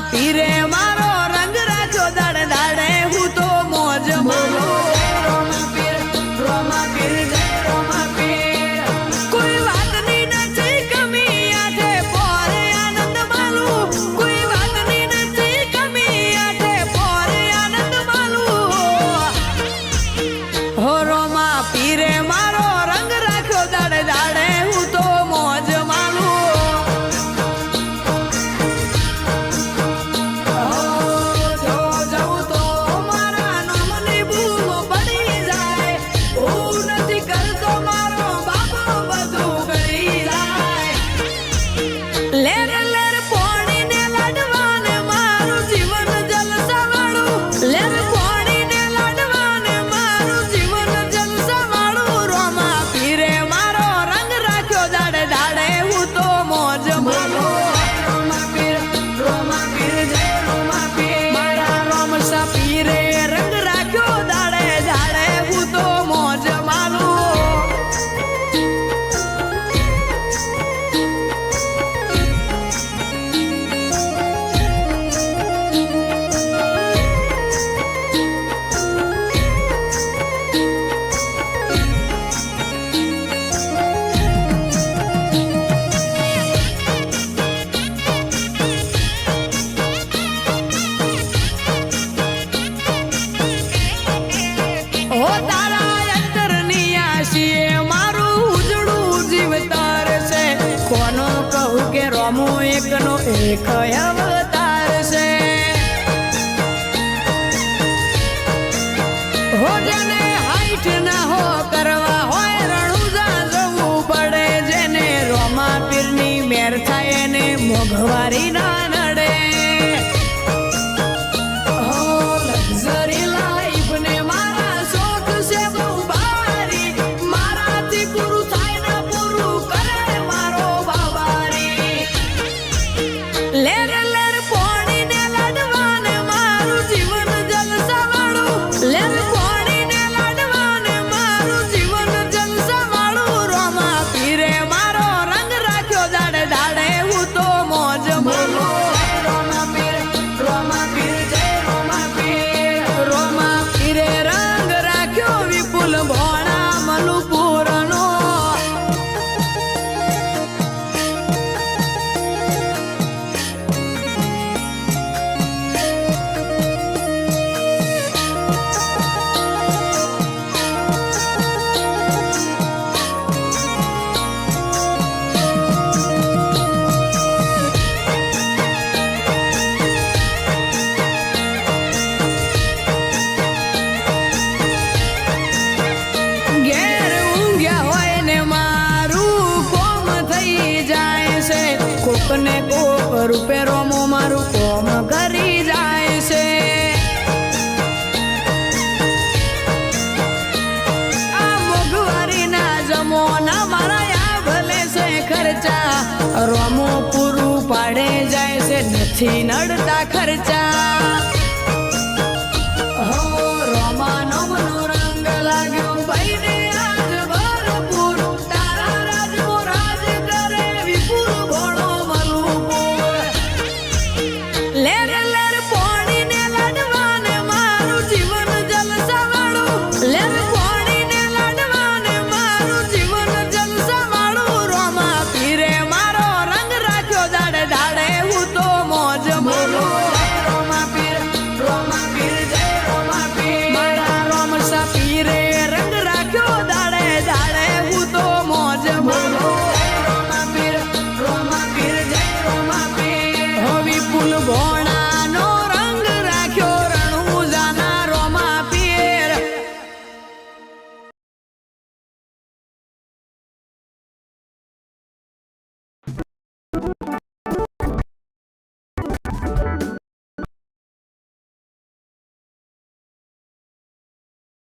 પીરે મારો રંગ રાખ્યો દાડે દાડે હું તો મોજ મારું રોમા પીર જય રોમા પીર કોઈ વાતની નથી કમી આઠે પોરે આનંદ માલું કોઈ વાતની નથી કમી આઠે પોરે આનંદ માલું હો રોમા પીરે મારો રંગ રાખ્યો દાડે દાડે હું તો મોજ માલું રોમો એકનો એક અવતાર છે હો જેને હાઈટ ના હો કરવા હોય રણુજા જવું પડે જેને રોમા પીરની મેર થાય એને મોંઘવારી ના નડે હો લક્ઝરી લાઈફ ને મારા શોખ છે બહુ ભારી મારાથી પૂરું થાય ને પૂરું કરે મારો બાબારી લેર લેર પોણી ને લાડવાને મારું જીવન જલસા વાળું લેર પોણી ને લાડવાને મારું જીવન જલસા વાળું રોમા પીરે મારો રંગ રાખ્યો દાડે દાડે હું તો મોજ માલું રોમા પીર જય રોમા પીરે રંગ રાખ્યો વિપુલ ભોળા મલુપુરનો કોકને કોક રૂપે રોમો મારું કોમ કરી જાય છે આ મોંઘવારી ના જમોના મારા યા ભલે છે ખર્ચા રોમો પૂરું પાડે જાય છે નથી નડતા ખર્ચા